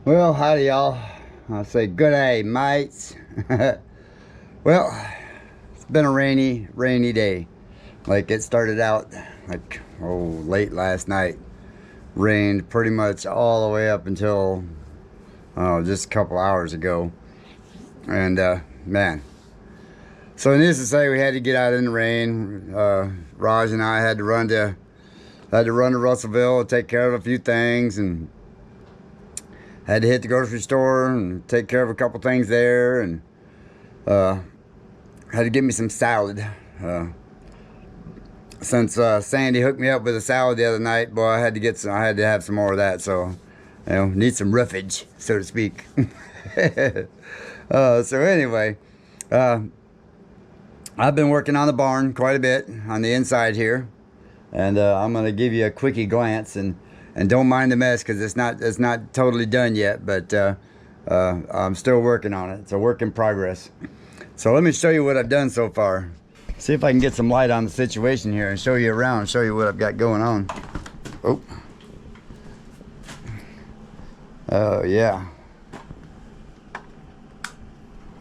Well, howdy y'all. I'll say good day, mates. Well, it's been a rainy day. Like it started out like, late last night. Rained pretty much all the way up until, just a couple hours ago. And, man. So needless to say, we had to get out in the rain. Raj and I had to run to Russellville and take care of a few things, and had to hit the grocery store and take care of a couple things there, and had to get me some salad. Since Sandy hooked me up with a salad the other night, boy, I had to have some more of that. So, need some roughage, so to speak. So anyway, I've been working on the barn quite a bit on the inside here, and I'm gonna give you a quickie glance, and don't mind the mess because it's not totally done yet, but I'm still working on it. It's a work in progress. So let me show you what I've done so far. See if I can get some light on the situation here and show you around, show you what I've got going on. Oh yeah.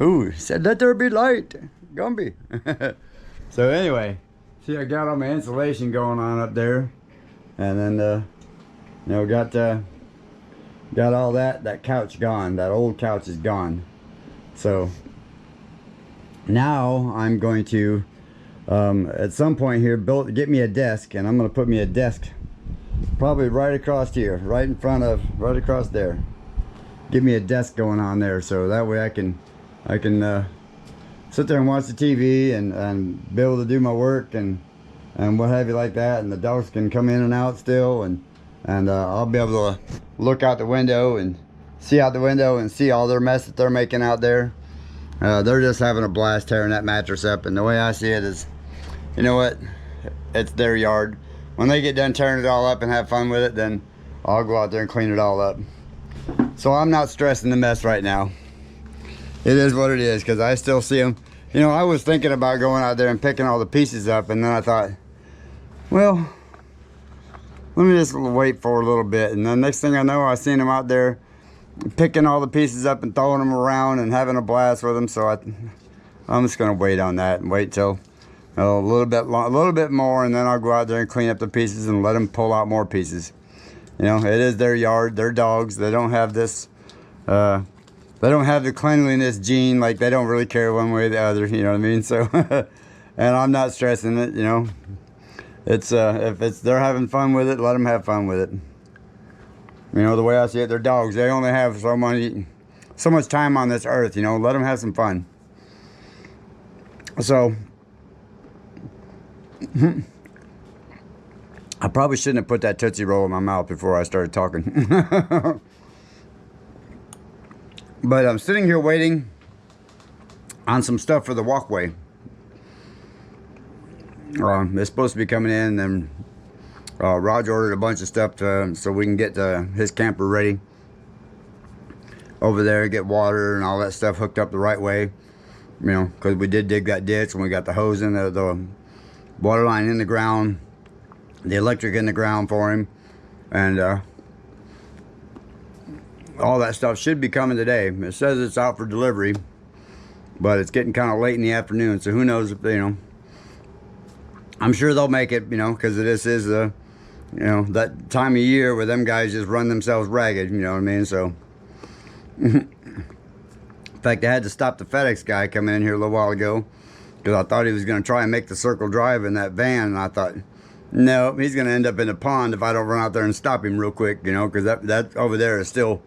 Ooh, said let there be light. Gumby. So anyway, see, I got all my insulation going on up there, and then got all that couch gone. That old couch is gone. So now I'm going to at some point here get me a desk, and I'm going to put me a desk probably right across here, right across there. Get me a desk going on there, so that way I can sit there and watch the TV and be able to do my work and what have you like that, and the dogs can come in and out still, and I'll be able to look out the window and see out the window and see all their mess that they're making out there. They're just having a blast tearing that mattress up, and the way I see it is, you know what, it's their yard. When they get done tearing it all up and have fun with it, then I'll go out there and clean it all up. So I'm not stressing the mess right now. It is what it is, because I still see them. I was thinking about going out there and picking all the pieces up, and then I thought, well, let me just wait for a little bit. And then next thing I know, I seen them out there picking all the pieces up and throwing them around and having a blast with them. So I'm just gonna wait on that and wait till a little bit more, and then I'll go out there and clean up the pieces and let them pull out more pieces. It is their yard, their dogs. They don't have this. They don't have the cleanliness gene. Like, they don't really care one way or the other. You know what I mean? So, and I'm not stressing it. It's if they're having fun with it, let them have fun with it. The way I see it, they're dogs. They only have so much time on this earth. Let them have some fun. So, I probably shouldn't have put that Tootsie Roll in my mouth before I started talking. But I'm sitting here waiting on some stuff for the walkway. It's supposed to be coming in, and Raj ordered a bunch of stuff so we can get his camper ready over there, get water and all that stuff hooked up the right way. Because we did dig that ditch, and we got the hose in the water line in the ground, the electric in the ground for him, and all that stuff should be coming today. It says it's out for delivery, but it's getting kind of late in the afternoon, so who knows if I'm sure they'll make it, because this is that time of year where them guys just run themselves ragged, you know what I mean? So in fact, I had to stop the FedEx guy coming in here a little while ago, because I thought he was going to try and make the circle drive in that van, and I thought, no, he's going to end up in a pond if I don't run out there and stop him real quick, because that over there is still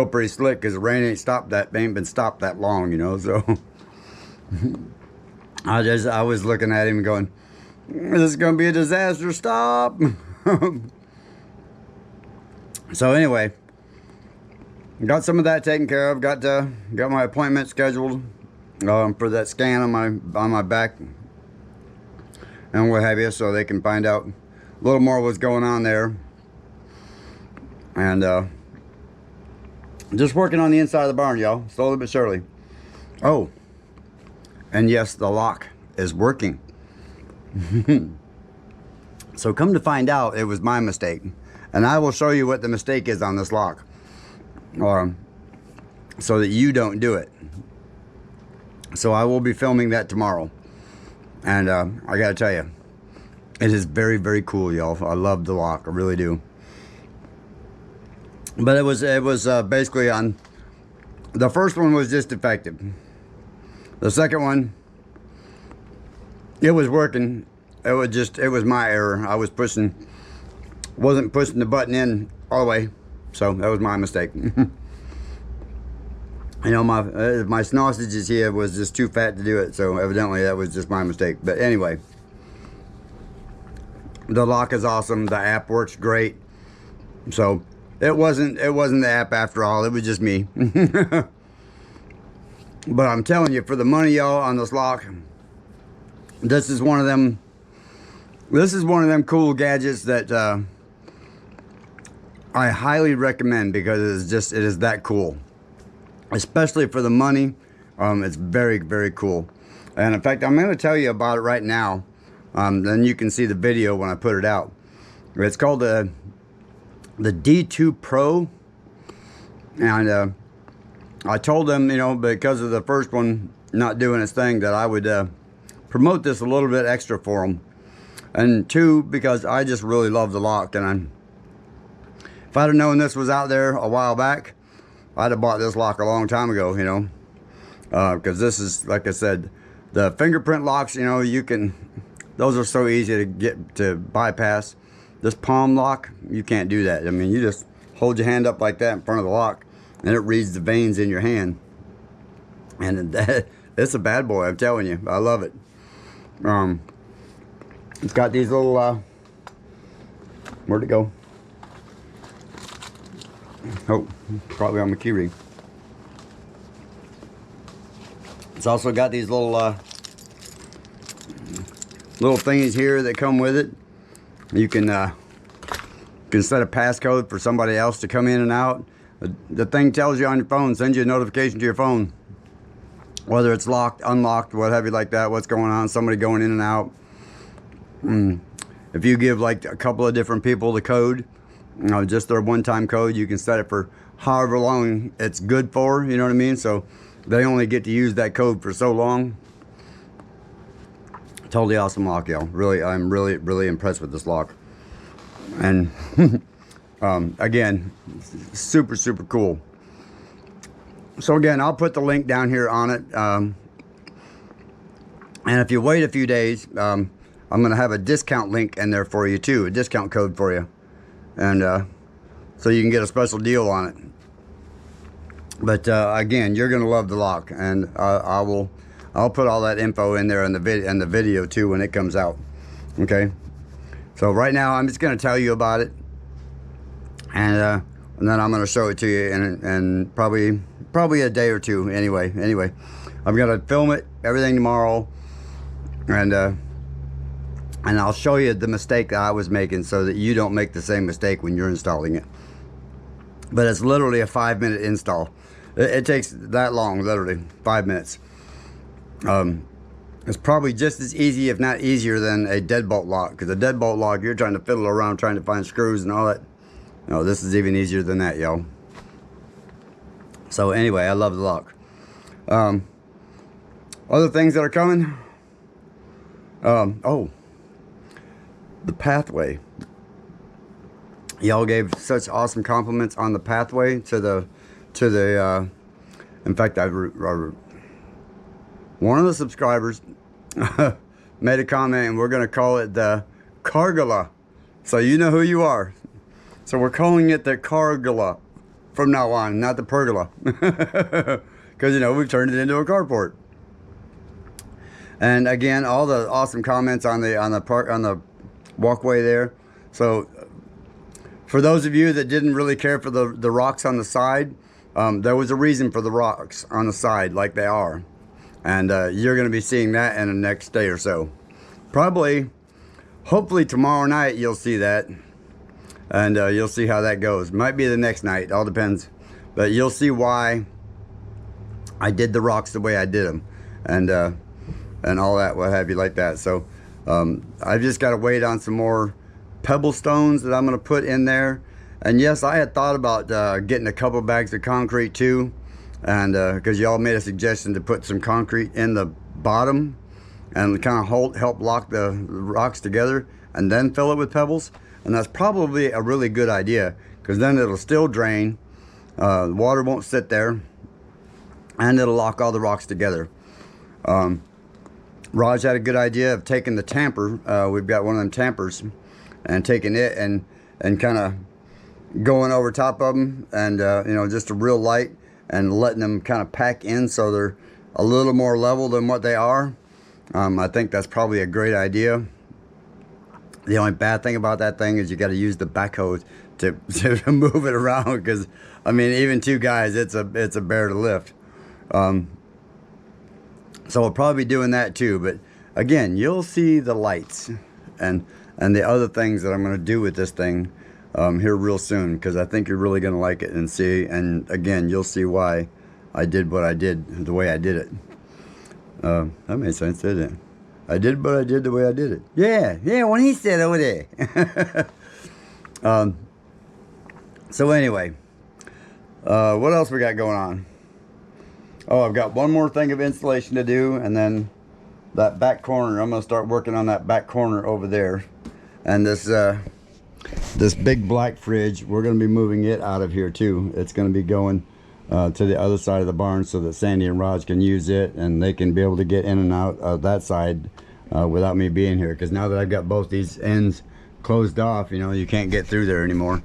pretty slick, because the rain ain't been stopped that long, so I was looking at him going, this is going to be a disaster, stop. So anyway, got some of that taken care of, got my appointment scheduled for that scan on my back and what have you, so they can find out a little more what's going on there. And just working on the inside of the barn, y'all, slowly but surely. Oh, and yes, the lock is working. So come to find out, it was my mistake, and I will show you what the mistake is on this lock. so that you don't do it. So I will be filming that tomorrow. And I gotta tell you, it is very, very cool, y'all. I love the lock, I really do. But it was basically on, the first one was just defective. The second one, it was working. It was my error. I wasn't pushing the button in all the way. So that was my mistake. You know, my sausages here was just too fat to do it, so evidently that was just my mistake. But anyway, the lock is awesome. The app works great. So it wasn't the app after all. It was just me. But I'm telling you, for the money, y'all, on this lock, this is one of them. This is one of them cool gadgets that I highly recommend, because it is that cool. Especially for the money, it's very, very cool. And in fact, I'm going to tell you about it right now. Then you can see the video when I put it out. It's called the D2 Pro. And I told them, you know, because of the first one not doing its thing, that I would promote this a little bit extra for them. And two, because I just really love the lock. And if I'd have known this was out there a while back, I'd have bought this lock a long time ago, you know, because this is, like I said, the fingerprint locks, you know, those are so easy to bypass. This palm lock, you can't do that. I mean, you just hold your hand up like that in front of the lock, and it reads the veins in your hand. And it's a bad boy, I'm telling you. I love it. It's got these little, where'd it go? Oh, probably on my key ring. It's also got these little thingies here that come with it. You can set a passcode for somebody else to come in and out. The thing tells you on your phone, sends you a notification to your phone, whether it's locked, unlocked, what have you, like that, what's going on, somebody going in and out. If you give like a couple of different people the code, you know, just their one-time code, you can set it for however long it's good for, you know what I mean? So they only get to use that code for so long. Totally awesome lock, y'all. Really, I'm really, really impressed with this lock. And again, super, super cool. So again, I'll put the link down here on it. And if you wait a few days, I'm going to have a discount link in there for you too, a discount code for you. And so you can get a special deal on it. But again, you're gonna love the lock, and I'll put all that info in there in the video too when it comes out. Okay. So right now I'm just gonna tell you about it, and then I'm gonna show it to you in probably a day or two. Anyway, I'm gonna film it everything tomorrow, and I'll show you the mistake that I was making so that you don't make the same mistake when you're installing it. But it's literally a 5-minute install. It takes that long, literally 5 minutes. It's probably just as easy, if not easier, than a deadbolt lock. Because a deadbolt lock, you're trying to fiddle around trying to find screws and all that. No, this is even easier than that, y'all. So anyway, I love the lock. Other things that are coming. Oh. The pathway. Y'all gave such awesome compliments on the pathway to the in fact, one of the subscribers made a comment, and we're going to call it the Cargola. So you know who you are. So we're calling it the Cargola from now on, not the pergola. Because, you know, we've turned it into a carport. And again, all the awesome comments on the walkway there. So for those of you that didn't really care for the rocks on the side, there was a reason for the rocks on the side like they are. And you're going to be seeing that in the next day or so. Hopefully tomorrow night you'll see that. And you'll see how that goes. Might be the next night, all depends. But you'll see why I did the rocks the way I did them. And all that, what have you, like that. So I've just got to wait on some more pebble stones that I'm going to put in there. And yes, I had thought about getting a couple bags of concrete too, and because y'all made a suggestion to put some concrete in the bottom and kind of help lock the rocks together and then fill it with pebbles. And that's probably a really good idea, because then it'll still drain, water won't sit there, and it'll lock all the rocks together. Raj had a good idea of taking the tamper, we've got one of them tampers, and taking it and kind of going over top of them, and you know, just a real light, and letting them kind of pack in so they're a little more level than what they are. I think that's probably a great idea. The only bad thing about that thing is you got to use the backhoe to move it around, because I mean, even two guys, it's a bear to lift. So we'll probably be doing that too. But again, you'll see the lights and the other things that I'm going to do with this thing here real soon, because I think you're really going to like it and see. And again, you'll see why I did what I did the way I did it. That made sense, didn't it? I did what I did the way I did it. Yeah, when he said over there. So anyway, what else we got going on? Oh, I've got one more thing of installation to do, and then that back corner, I'm going to start working on that back corner over there. And this big black fridge, we're going to be moving it out of here too. It's going to be going to the other side of the barn so that Sandy and Raj can use it, and they can be able to get in and out of that side without me being here. Because now that I've got both these ends closed off, you know, you can't get through there anymore.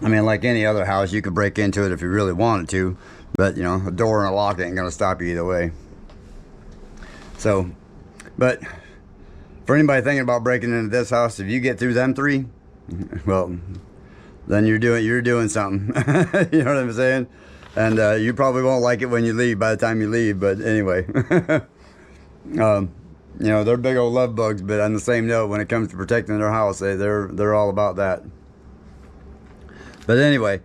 I mean, like any other house, you could break into it if you really wanted to, but you know, a door and a lock ain't gonna stop you either way. So, but for anybody thinking about breaking into this house, if you get through them three, well, then you're doing something. You know what I'm saying? And you probably won't like it when you leave, by the time you leave. But anyway, you know, they're big old love bugs. But on the same note, when it comes to protecting their house, they're all about that. But anyway,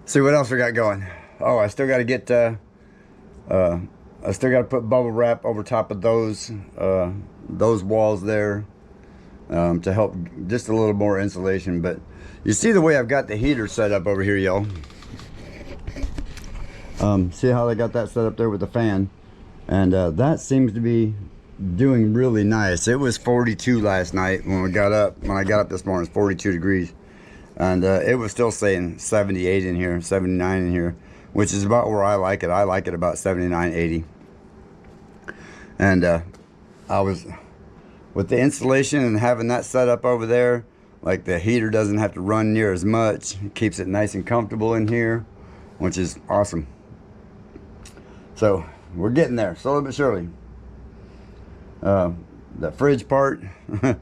see what else we got going. Oh, I still got to get, I still got to put bubble wrap over top of those walls there to help just a little more insulation. But you see the way I've got the heater set up over here, y'all. See how they got that set up there with the fan, and that seems to be doing really nice. It was 42 last night when I got up this morning. It's 42 degrees. And it was still saying 78 in here, 79 in here, which is about where I like it. I like it about 79, 80. And I was, with the installation and having that set up over there, like the heater doesn't have to run near as much. It keeps it nice and comfortable in here, which is awesome. So we're getting there, slowly but surely. The fridge part, I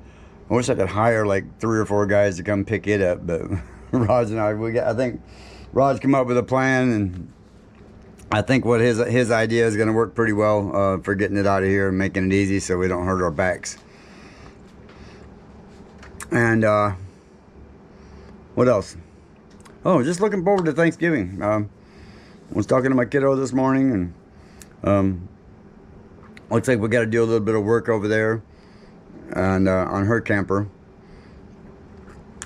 wish I could hire like 3 or 4 guys to come pick it up, but Raj and I think Raj came up with a plan, and I think what his idea is going to work pretty well for getting it out of here and making it easy so we don't hurt our backs. And what else? Oh, just looking forward to Thanksgiving. I was talking to my kiddo this morning, and looks like we got to do a little bit of work over there. And on her camper,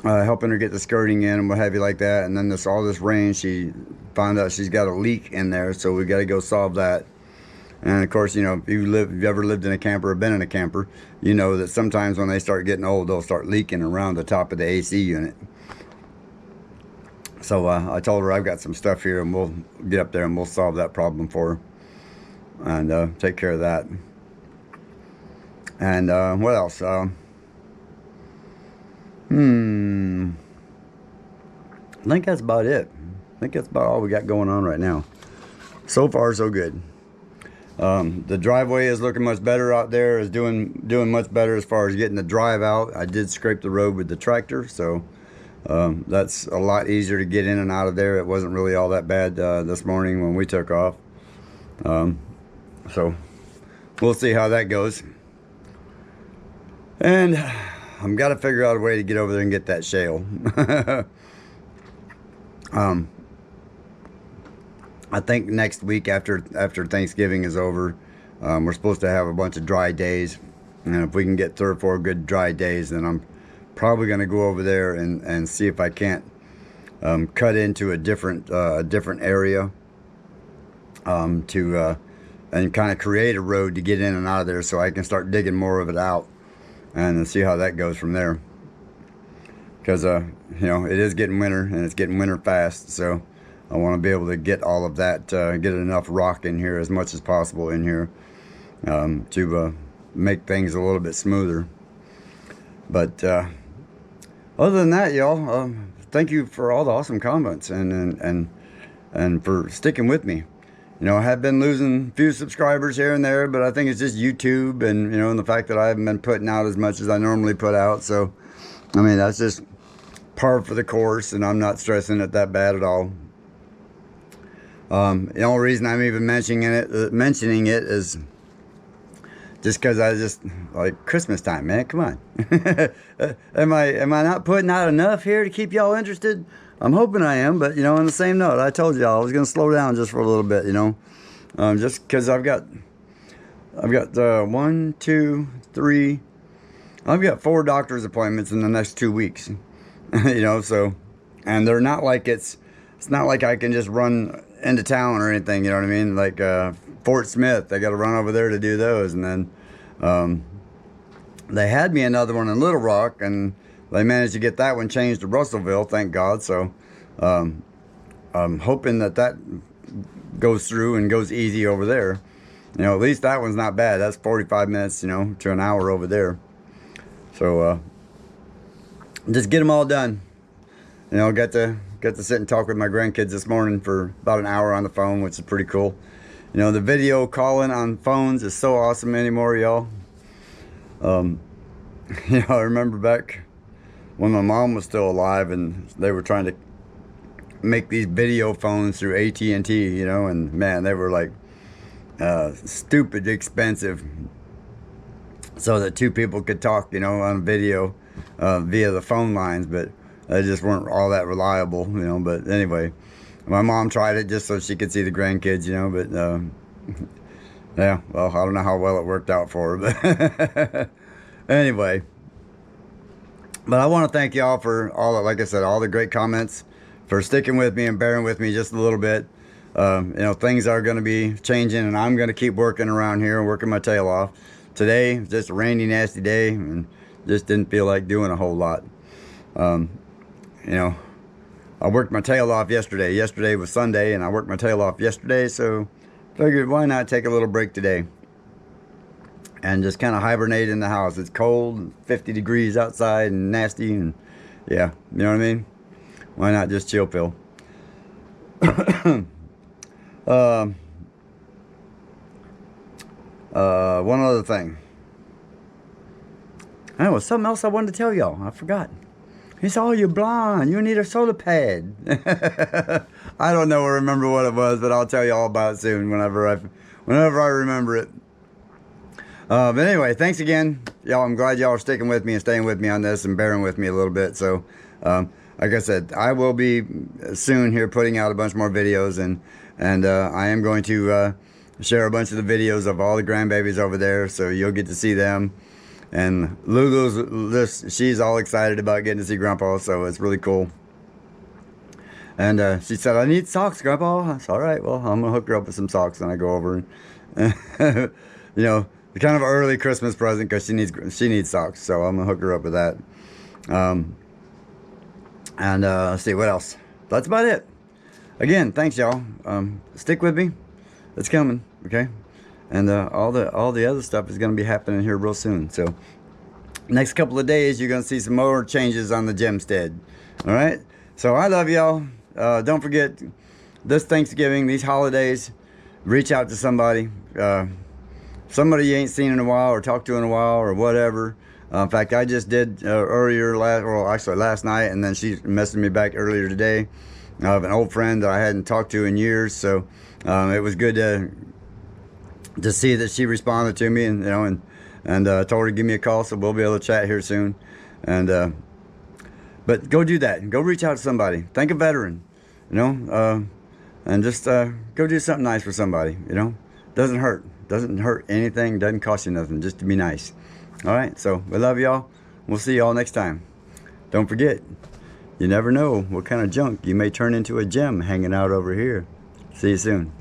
helping her get the skirting in and what have you like that. And then all this rain, she found out she's got a leak in there, so we got to go solve that. And of course, you know, if you've ever lived in a camper or been in a camper, you know that sometimes when they start getting old, they'll start leaking around the top of the AC unit. So I told her I've got some stuff here, and we'll get up there and we'll solve that problem for her and take care of that. And what else? I think that's about it. I think that's about all we got going on right now. So far, so good. The driveway is looking much better out there. Is doing much better as far as getting the drive out. I did scrape the road with the tractor, so that's a lot easier to get in and out of there. It wasn't really all that bad this morning when we took off. So we'll see how that goes. And I've got to figure out a way to get over there and get that shale. I think next week after Thanksgiving is over, we're supposed to have a bunch of dry days. And if we can get 3 or 4 good dry days, then I'm probably going to go over there and see if I can't cut into a different area and kind of create a road to get in and out of there, so I can start digging more of it out and see how that goes from there. Because you know, it is getting winter, and it's getting winter fast, so I want to be able to get all of that, get enough rock in here as much as possible in here to make things a little bit smoother. But other than that, y'all, thank you for all the awesome comments and for sticking with me. You know, I have been losing a few subscribers here and there, but I think it's just YouTube and, you know, and the fact that I haven't been putting out as much as I normally put out. So, I mean, that's just par for the course, and I'm not stressing it that bad at all. The only reason I'm even mentioning it is just because I just like Christmas time, man. Come on. Am I not putting out enough here to keep y'all interested? I'm hoping I am, but, you know, on the same note, I told y'all I was going to slow down just for a little bit, you know, just because I've got 1, 2, 3, I've got 4 doctor's appointments in the next 2 weeks, you know, so, and they're not like it's not like I can just run into town or anything, you know what I mean? Like Fort Smith, I got to run over there to do those, and then they had me another one in Little Rock, and they managed to get that one changed to Russellville, thank God. So I'm hoping that goes through and goes easy over there. You know, at least that one's not bad. That's 45 minutes, you know, to an hour over there. So just get them all done. You know, got to sit and talk with my grandkids this morning for about an hour on the phone, which is pretty cool. You know, the video calling on phones is so awesome anymore, y'all. You know, I remember back when my mom was still alive, and they were trying to make these video phones through AT&T, you know, and man, they were like stupid expensive, so that 2 people could talk, you know, on video via the phone lines, but they just weren't all that reliable, you know. But anyway, my mom tried it just so she could see the grandkids, you know, but yeah, well, I don't know how well it worked out for her, but anyway. But I want to thank y'all for all, like I said, all the great comments, for sticking with me and bearing with me just a little bit. You know, things are going to be changing, and I'm going to keep working around here and working my tail off. Today, just a rainy, nasty day, and just didn't feel like doing a whole lot. You know, I worked my tail off yesterday. Yesterday was Sunday, and I worked my tail off yesterday, so figured why not take a little break today and just kind of hibernate in the house. It's cold, 50 degrees outside and nasty, and yeah, you know what I mean? Why not just chill pill? One other thing. Oh, was something else I wanted to tell y'all. I forgot. It's all you blonde. You need a solar pad. I don't know or remember what it was, but I'll tell you all about it soon whenever I remember it. But anyway, thanks again, y'all. I'm glad y'all are sticking with me and staying with me on this and bearing with me a little bit. So, like I said, I will be soon here putting out a bunch more videos, and I am going to share a bunch of the videos of all the grandbabies over there, so you'll get to see them. And she's all excited about getting to see Grandpa, so it's really cool. And she said, "I need socks, Grandpa." I said, "All right, well, I'm gonna hook her up with some socks when I go over." And you know, the kind of early Christmas present, because she needs socks, so I'm gonna hook her up with that. Let's see what else. That's about it. Again, thanks, y'all. Stick with me. It's coming, okay? And all the other stuff is gonna be happening here real soon. So next couple of days, you're gonna see some more changes on the Gemstead. All right. So I love y'all. Don't forget, this Thanksgiving, these holidays, reach out to somebody. Somebody you ain't seen in a while or talked to in a while or whatever. In fact, I just did last night, and then she messaged me back earlier today of an old friend that I hadn't talked to in years. So it was good to see that she responded to me, and you know, and told her to give me a call, so we'll be able to chat here soon. And but go do that. Go reach out to somebody. Thank a veteran, you know, and just go do something nice for somebody. You know, doesn't hurt. Doesn't hurt anything. Doesn't cost you nothing. Just to be nice. All right. So we love y'all. We'll see y'all next time. don't forget, you never know what kind of junk you may turn into a gem hanging out over here. See you soon.